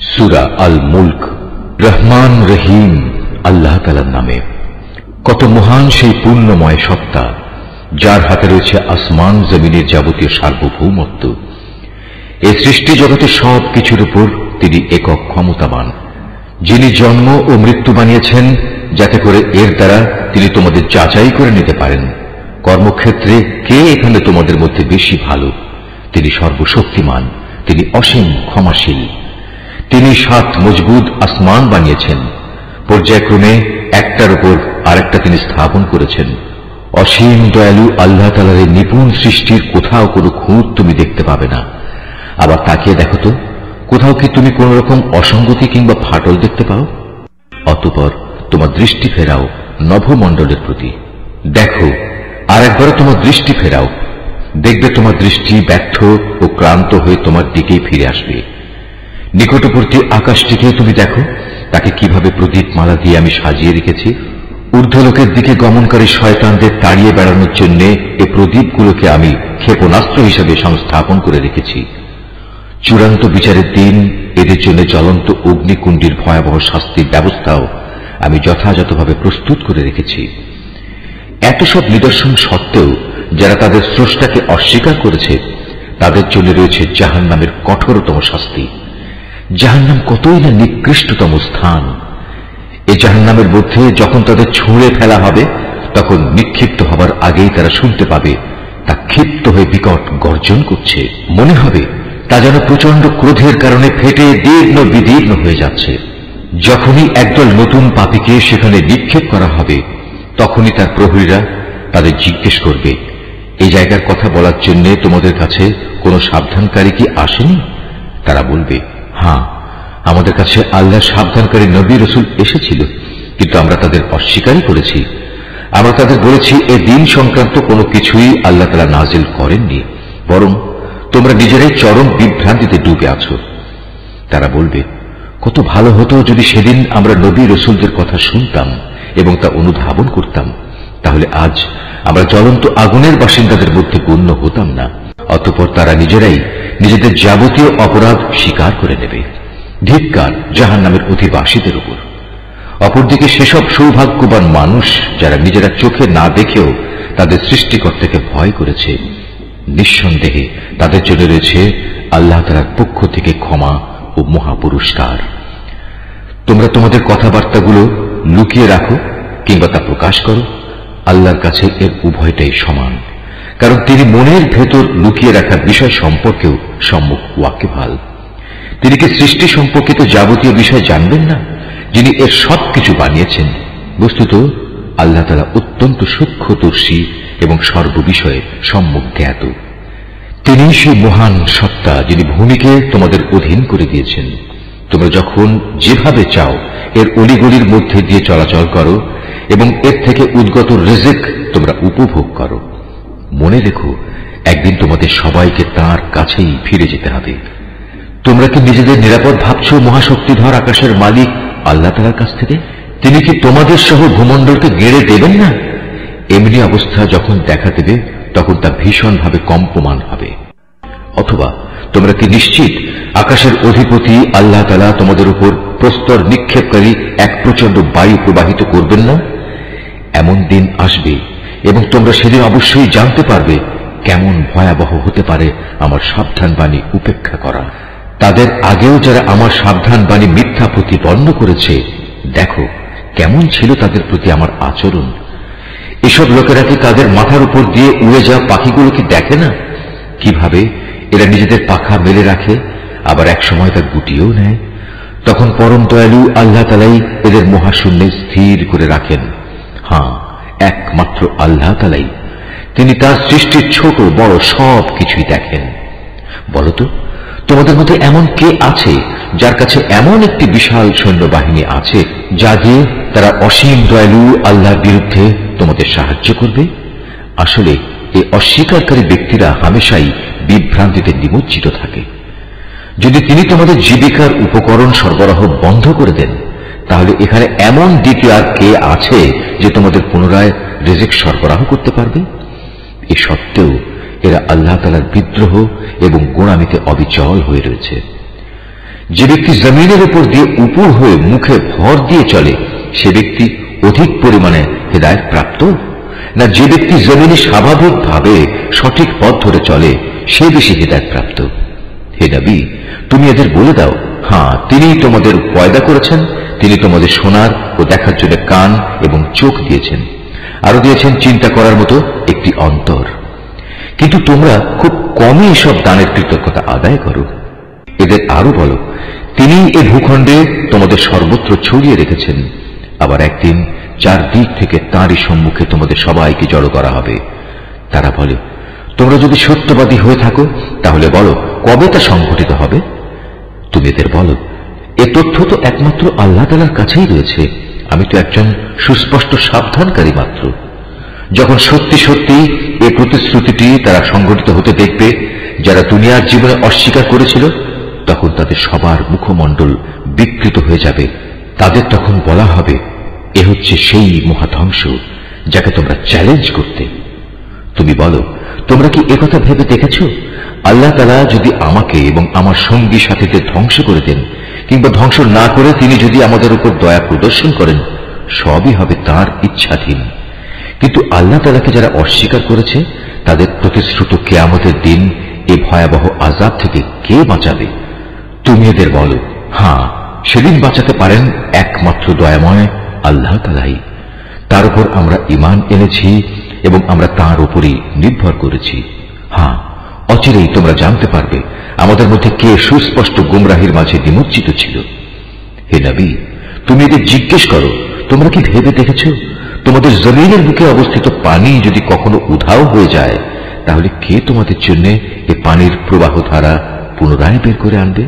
সূরা আল মুলক। রহমান রহিম আল্লাহ তাআলার নামে। কত মহান সেই পূর্ণময় সত্তা, যার হাতে রয়েছে আসমান জমিনের যাবতীয় সার্বভৌমত্ব। এই সৃষ্টি জগতের সব কিছুর উপর তিনি একক ক্ষমতাবান, যিনি জন্ম ও মৃত্যু বানিয়েছেন যাতে করে এর দ্বারা তিনি তোমাদের যাচাই করে নিতে পারেন কর্মক্ষেত্রে কে এখানে তোমাদের মধ্যে বেশি ভালো। তিনি সর্বশক্তিমান, তিনি অসীম ক্ষমাশীল। তিনি 7 মজবুত আসমান বানিয়েছেন, পর্যায়ক্রমে একটার উপর আরেকটা তিনি স্থাপন করেছেন। অসীম দয়ালু আল্লাহ তাআলার এই নিপুণ সৃষ্টির কোথাও কোনো খুঁত তুমি দেখতে পাবে না। আবার তাকিয়ে দেখো তো, কোথাও কি তুমি কোন রকম অসঙ্গতি কিংবা ফাটল দেখতে পাও? অতঃপর তোমার দৃষ্টি ফেরাও নভমণ্ডলের প্রতি। দেখো, আর একবার তোমার দৃষ্টি ফেরাও, দেখবে তোমার দৃষ্টি ব্যর্থ ও ক্লান্ত হয়ে তোমার দিকেই ফিরে আসবে। নিকটবর্তী আকাশটিকে তুমি দেখো, তাকে কিভাবে প্রদীপ মালা দিয়ে আমি সাজিয়ে রেখেছি। ঊর্ধ্বলোকের দিকে গমনকারী শয়তানদের তাড়িয়ে বেড়ানোর জন্য এই প্রদীপগুলোকে আমি ক্ষেপণাস্ত্র হিসেবে সংস্থাপন করে রেখেছি। চূড়ান্ত বিচারের দিন এদের জন্য জ্বলন্ত অগ্নিকুণ্ডের ভয়াবহ শাস্তির ব্যবস্থাও আমি যথাযথভাবে প্রস্তুত করে রেখেছি। এত সব নিদর্শন সত্ত্বেও যারা তাদের স্রষ্টাকে অস্বীকার করেছে, তাদের জন্য রয়েছে জাহান্নামের কঠোরতম শাস্তি। জাহান্নাম কতই না নিকৃষ্টতম স্থান। এই জাহান্নামের মধ্যে যখন তাদের ছুঁড়ে ফেলা হবে, তখন নিক্ষিপ্ত হবার আগেই তারা শুনতে পাবে তা ক্ষিপ্ত হয়ে বিকট গর্জন করছে। মনে হবে তা যেন প্রচন্ড ক্রোধের কারণে ফেটে দীর্ণ বিদীর্ণ হয়ে যাচ্ছে। যখনই একদল নতুন পাপীকে সেখানে নিক্ষেপ করা হবে, তখনই তার প্রহরীরা তাদের জিজ্ঞেস করবে, এই জায়গার কথা বলার জন্য তোমাদের কাছে কোনো সাবধানকারী কি আসেনি? তারা বলবে, হ্যাঁ, আমাদের কাছে আল্লাহর সাবধানকারী নবী রাসূল এসেছিল, কিন্তু আমরা তাদের অস্বীকারই করেছি। আমরা তাদের বলেছি এ দিন সংক্রান্ত কোনো কিছুই আল্লাহ তাআলা নাজিল করেননি, বরং তোমরা নিজেরাই চরম বিভ্রান্তিতে ডুবে আছো। তারা বলবে, কত ভালো হতো যদি সেদিন আমরা নবী রাসূলদের কথা শুনতাম এবং তা অনুধাবন করতাম, তাহলে আজ আমরা জ্বলন্ত আগুনের বাসিন্দাদের মধ্যে গণ্য হতাম না। অতঃপর তারা নিজেরাই নিজেদের যাবতীয় অপরাধ স্বীকার করে নেবে। ধিক্কার জাহান্নামের অধিবাসীদের উপর। অপরদিকে সেসব সৌভাগ্যবান মানুষ যারা নিজেরা চোখে না দেখেও তাদের সৃষ্টিকর্তাকে ভয় করেছে, নিঃসন্দেহে তাদের জন্য রয়েছে আল্লাহ তাআলার পক্ষ থেকে ক্ষমা ও মহাপুরস্কার। তোমরা তোমাদের কথাবার্তাগুলো লুকিয়ে রাখো কিংবা তা প্রকাশ করো, আল্লাহর কাছে এর উভয়টাই সমান, কারণ তিনি মনের ভেতর লুকিয়ে রাখার বিষয় সম্পর্কেও সম্মুখ ওয়াকিবহাল। তিনি কি সৃষ্টি সম্পর্কিত যাবতীয় বিষয় জানবেন না, যিনি এর সবকিছু বানিয়েছেন? বস্তুত আল্লাহ তাআলা অত্যন্ত সূক্ষ্মদর্শী এবং সর্ববিষয়ে সম্মুখ জ্ঞাত। তিনি সেই মহান সত্তা যিনি ভূমিকে তোমাদের অধীন করে দিয়েছেন। তোমরা যখন যেভাবে চাও এর অলিগলির মধ্যে দিয়ে চলাচল করো এবং এর থেকে উদ্গত রিজিক তোমরা উপভোগ করো। মনে রেখো, একদিন তোমাদের সবাইকে তাঁর কাছেই ফিরে যেতে হবে। তোমরা কি নিজেদের নিরাপদ ভাবছো মহাশক্তিধর আকাশের মালিক আল্লাহ তাআলার কাছ থেকে? তিনি কি তোমাদের সহ ভূমণ্ডলকে গেড়ে দেবেন না? এমনি অবস্থা যখন দেখা দেবে, তখন তা ভীষণভাবে কম্পমান হবে। অথবা তোমরা কি নিশ্চিত আকাশের অধিপতি আল্লাহ তাআলা তোমাদের উপর প্রস্তর নিক্ষেপকারী এক প্রচন্ড বায়ু প্রবাহিত করবেন না? এমন দিন আসবে এবং তোমরা সেদিন অবশ্যই জানতে পারবে কেমন ভয়াবহ হতে পারে আমার সাবধান বাণী উপেক্ষা করা। তাদের আগেও যারা আমার সাবধান বাণী মিথ্যা প্রতিপন্ন করেছে, দেখো কেমন ছিল তাদের প্রতি আমার আচরণ। এসব লোকেরা কি তাদের মাথার উপর দিয়ে উড়ে যাওয়া পাখিগুলোকে দেখে না? কিভাবে এরা নিজেদের পাখা মেলে রাখে, আবার এক সময় তা গুটিয়েও নেয়। তখন পরম দয়ালু আল্লাহ তাআলাই এদের মহাশূন্যে স্থির করে রাখেন। হ্যাঁ, একমাত্র আল্লাহ তাআলাই, তিনি তার সৃষ্টির ছোট বড় সব কিছুই দেখেন। বলতো, তোমাদের মধ্যে এমন কে আছে যার কাছে এমন একটি বিশাল সৈন্যবাহিনী আছে যা দিয়ে তারা অসীম দয়ালু আল্লাহর বিরুদ্ধে তোমাদের সাহায্য করবে? আসলে এই অস্বীকারী ব্যক্তিরা হামেশাই বিভ্রান্তিতে নিমজ্জিত থাকে। যদি তিনি তোমাদের জীবিকার উপকরণ সরবরাহ বন্ধ করে দেন, তাহলে এখানে এমন দ্বিতীয় আর কে আছে যে তোমাদের পুনরায় রিজিক সরবরাহ করতে পারবে? এ সত্ত্বেও এরা আল্লাহ তাআলার বিদ্রোহ এবং গোঁড়ামিতে অবিচল হয়ে রয়েছে। যে ব্যক্তি জমিনের উপর দিয়ে উপর হয়ে মুখে ভর দিয়ে চলে সে ব্যক্তি অধিক পরিমাণে হেদায়েত প্রাপ্ত, না যে ব্যক্তি জমিনে স্বাভাবিকভাবে সঠিক পথ ধরে চলে সে বেশি হেদায়েত প্রাপ্ত? হে নবী, তুমি এদের বলে দাও, হ্যাঁ, তিনিই তোমাদের পয়দা করেছেন, তিনি তোমাদের শোনার ও দেখার জন্য কান এবং চোখ দিয়েছেন, আরো দিয়েছেন চিন্তা করার মতো একটি অন্তর। কিন্তু তোমরা খুব কমই এসব দানের কৃতজ্ঞতা আদায় করো। এদের আরো বলো, তিনি এ ভূখণ্ডে তোমাদের সর্বত্র ছড়িয়ে রেখেছেন, আবার একদিন চারদিক থেকে তাঁরই সম্মুখে তোমাদের সবাইকে জড়ো করা হবে। তারা বলে, তোমরা যদি সত্যবাদী হয়ে থাকো তাহলে বলো কবে তা সংঘটিত হবে? তুমি এদের বলো, এ তথ্য তো একমাত্র আল্লাহ তাআলার কাছেই রয়েছে, আমি তো একজন সুস্পষ্ট সাবধানকারী মাত্র। যখন সত্যি সত্যি এ প্রতিশ্রুতিটি তারা সংঘটিত হতে দেখবে যারা দুনিয়ার জীবনে অস্বীকার করেছিল, তখন তাদের সবার মুখমণ্ডল বিকৃত হয়ে যাবে। তাদের তখন বলা হবে, এ হচ্ছে সেই মহাধ্বংস যাকে তোমরা চ্যালেঞ্জ করতে। তুমি বলো, তোমরা কি একথা ভেবে দেখেছ, আল্লাহ তাআলা যদি আমাকে এবং আমার সঙ্গী সাথীদের ধ্বংস করে দেন কিংবা ধ্বংস না করে তিনি যদি আমাদের উপর দয়া প্রদর্শন করেন, সবই হবে তাঁর ইচ্ছাধীন। কিন্তু আল্লাহ তাআলাকে যারা অস্বীকার করেছে তাদের প্রতিশ্রুত কিয়ামতের দিন এ ভয়াবহ আযাব থেকে কে বাঁচাবে? তুমি এদের বলো, হ্যাঁ, সেদিন বাঁচাতে পারেন একমাত্র দয়াময় আল্লাহ তাআলাই। তার উপর আমরা ঈমান এনেছি এবং আমরা তার উপরই নির্ভর করেছি। হ্যাঁ, অচিরেই তোমরা জানতে পারবে আমাদের মধ্যে কে সুস্পষ্ট গুমরাহির মাঝে নিমজ্জিত ছিল। হে নবী, তুমি এদের জিজ্ঞেস করো, তোমরা কি ভেবে দেখেছ তোমাদের জমিনের বুকে অবস্থিত পানি যদি কখনো উধাও হয়ে যায় তাহলে কে তোমাদের জন্য এ পানির প্রবাহ ধারা পুনরায় বের করে আনবে?